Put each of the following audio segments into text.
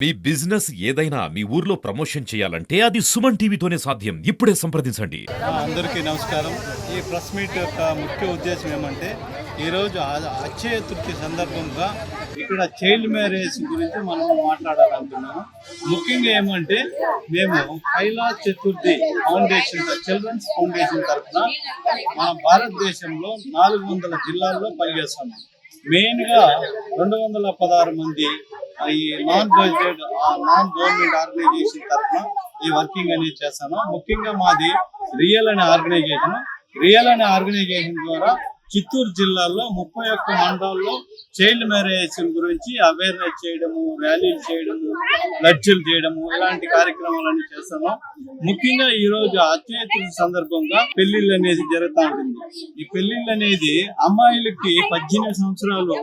మీ business ఏదైనా మీ ఊర్లో promotion చేయాలంటే అది సుమన్ టీవీతోనే సాధ్యం. ఇప్పుడే సంప్రదించండి. అందరికీ నమస్కారం. ఈ ప్రెస్ మీట్ యొక్క ముఖ్య ఉద్దేశం ఏమంటే ఈరోజు అక్షయ తృతీయ సందర్భంగా ఇక్కడ చైల్డ్ మ్యారేజ్ గురించి మనం మాట్లాడాలనుకున్నాము. ముఖ్యంగా ఏమంటే మేము Kailash Chaturthi foundation children's foundation తరఫున మన భారతదేశంలో 400 జిల్లాల్లో పనిచేస్తున్నాం. మెయిన్గా 216 మంది ఈ నాన్ గవర్నమెంట్ ఆర్గనైజేషన్ తరఫున ఈ వర్కింగ్ అనేది చేస్తాను. ముఖ్యంగా మాది రియల్ అనే ఆర్గనైజేషన్ ద్వారా చిత్తూరు జిల్లాలో 31 మండలాల్లో చైల్డ్ మ్యారేజ్ గురించి అవేర్నెస్ చేయడము, ర్యాలీలు చేయడము, లడ్జీలు చేయడము ఇలాంటి కార్యక్రమాలన్నీ చేస్తాము. ముఖ్యంగా ఈ రోజు అక్షయ తృతీయ సందర్భంగా పెళ్లిళ్ళు అనేది జరుగుతూ ఉంటుంది. ఈ పెళ్లిళ్ళు అనేది అమ్మాయిలకి 18 సంవత్సరాలు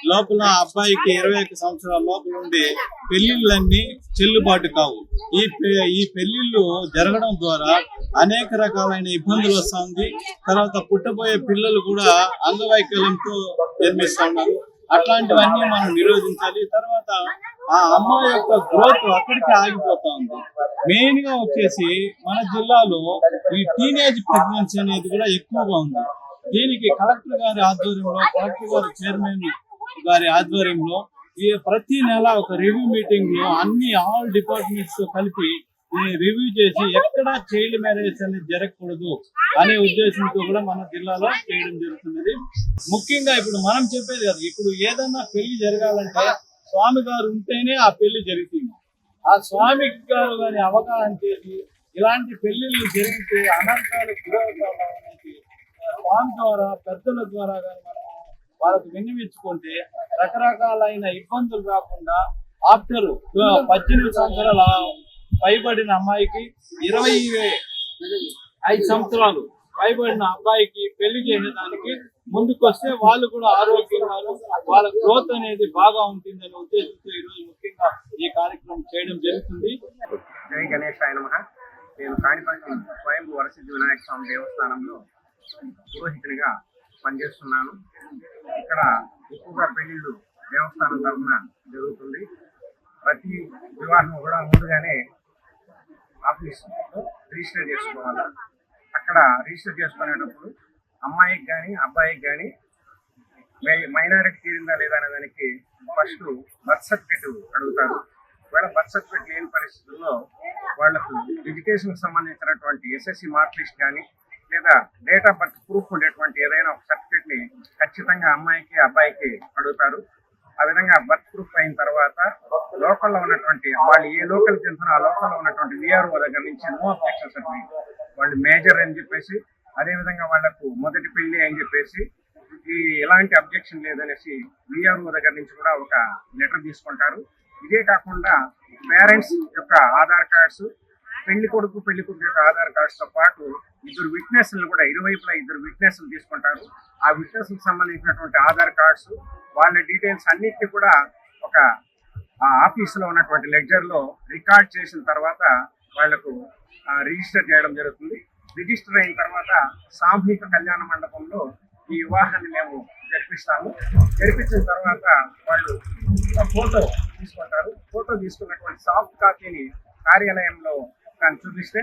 లోపల, అబ్బాయికి 21 సంవత్సరాల లోపల ఉండే పెళ్లిళ్ళన్నీ చెల్లుబాటు కావు. ఈ పెళ్లిళ్ళు జరగడం ద్వారా అనేక రకాలైన ఇబ్బందులు వస్తుంది. తర్వాత పుట్టబోయే పిల్లలు కూడా అంగవైకల్యంతో జన్మిస్తూ ఉన్నారు. అట్లాంటివన్నీ మనం నిరోధించాలి. తర్వాత ఆ అమ్మాయి యొక్క గ్రోత్ అక్కడికి ఆగిపోతా ఉంది. మెయిన్ గా వచ్చేసి మన జిల్లాలో ఈ టీనేజ్ ప్రెగ్నెన్సీ అనేది కూడా ఎక్కువగా ఉంది. దీనికి కలెక్టర్ గారి చైర్మన్ గారి ఆధ్వర్యంలో ప్రతి నెల ఒక రివ్యూ మీటింగ్ లో ఆల్ డిపార్ట్మెంట్స్ తో కలిపి రివ్యూ చేసి ఎక్కడ చైల్డ్ మ్యారేజ్ అనేది జరగకూడదు అనే ఉద్దేశంతో కూడా మన జిల్లాలో చేయడం జరుగుతున్నది. ముఖ్యంగా ఇప్పుడు మనం చెప్పేది కదా, ఇప్పుడు ఏదన్నా పెళ్లి జరగాలంటే స్వామి గారు ఉంటేనే ఆ పెళ్లి జరుగుతుంది. ఆ స్వామి గారు గారి అవగాహన చేసి ఇలాంటి పెళ్లిళ్ళు జరిగితే అనర్థాలు గురవుతామనేసి స్వామి ద్వారా, పెద్దల ద్వారా కానీ మనం వాళ్ళకు విన్నవించుకుంటే రకరకాలైన ఇబ్బందులు రాకుండా ఆఫ్టర్ 18 సంవత్సరాల పైబడిన అమ్మాయికి 25 సంవత్సరాలు పైబడిన అబ్బాయికి పెళ్లి చేసేదానికి ముందుకొస్తే వాళ్ళు కూడా ఆరోగ్యంగా, వాళ్ళ గ్రోత్ అనేది బాగా ఉంటుందనే ఉద్దేశంతో ఈరోజు ముఖ్యంగా ఈ కార్యక్రమం చేయడం జరుగుతుంది. జై గణేశాయ నమః. నేను కాణిపాకం స్వయంభూ వరసిద్ధి వినాయక స్వామి దేవస్థానంలో పురోహితునిగా పనిచేస్తున్నాను. ఇక్కడ ఎక్కువగా పెళ్లిళ్ళు దేవస్థానం తరఫున జరుగుతుంది. ప్రతి వివాహం కూడా ముందుగానే ఆఫీస్లో రిజిస్టర్ చేసుకోవాలి. అక్కడ రిజిస్టర్ చేసుకునేటప్పుడు అమ్మాయికి కానీ అబ్బాయికి కానీ మైనారిటీ తీరిందా లేదా అనే దానికి ఫస్ట్ బర్త్ సర్టిఫికేట్ అడుగుతారు. ఒకవేళ బర్త్ సర్టిఫికేట్ లేని పరిస్థితుల్లో వాళ్లకు ఎడ్యుకేషన్కి సంబంధించినటువంటి SSC మార్క్ లిస్ట్ కానీ లేదా డేట్ ఆఫ్ బర్త్ ప్రూఫ్ ఉండేటువంటి ఏదైనా ఒక సర్టిఫికేట్ ని ఖచ్చితంగా అమ్మాయికి అబ్బాయికి అడుగుతారు. ఆ విధంగా బర్త్ ప్రూఫ్ అయిన తర్వాత లోకల్లో ఉన్నటువంటి వాళ్ళు ఏ లోకల్ చెందుతున్నా ఆ లోకల్లో ఉన్నటువంటి VRO దగ్గర నుంచి నో అబ్జెక్షన్ సర్టిఫికేట్, వాళ్ళు మేజర్ అని చెప్పేసి, అదేవిధంగా వాళ్లకు మొదటి పెళ్లి అని చెప్పేసి ఎలాంటి అబ్జెక్షన్ లేదనేసి VRO దగ్గర నుంచి కూడా ఒక లెటర్ తీసుకుంటారు. ఇదే కాకుండా పేరెంట్స్ యొక్క ఆధార్ కార్డ్స్, పెళ్లి కొడుకు యొక్క ఆధార్ కార్డ్స్ తో పాటు 2 విట్నెస్లు కూడా ఇరువైపులా 2 విట్నెస్లు తీసుకుంటారు. ఆ విట్నెస్లకు సంబంధించినటువంటి ఆధార్ కార్డ్స్, వాళ్ళ డీటెయిల్స్ అన్నిటిని కూడా ఒక ఆఫీసులో ఉన్నటువంటి లెడ్జర్ లో రికార్డ్ చేసిన తర్వాత వాళ్లకు రిజిస్టర్ చేయడం జరుగుతుంది. రిజిస్టర్ అయిన తర్వాత సామూహిక కళ్యాణ మండపంలో ఈ వివాహాన్ని మేము జరిపించిన తర్వాత వాళ్ళు ఫోటో తీసుకుంటారు. ఫోటో తీసుకున్నటువంటి సాఫ్ట్ కాపీని కార్యాలయంలో కానీ చూపిస్తే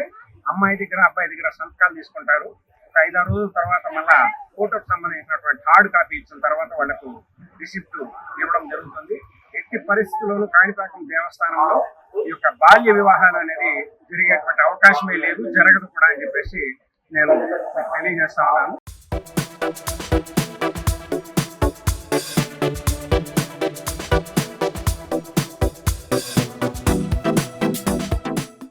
అమ్మాయి దగ్గర అబ్బాయి దగ్గర సంతకాలు తీసుకుంటారు. ఒక 5-6 రోజుల తర్వాత మళ్ళా ఫోటోకి సంబంధించినటువంటి హార్డ్ కాపీ ఇచ్చిన తర్వాత వాళ్లకు రిసిప్ట్ ఇవ్వడం జరుగుతుంది. ఎట్టి పరిస్థితుల్లోనూ కాణిపాకం దేవస్థానంలో ఈ యొక్క బాల్య వివాహాలు అనేది జరిగేటువంటి అవకాశమే లేదు, జరగదు కూడా అని చెప్పేసి నేను తెలియజేస్తా ఉన్నాను.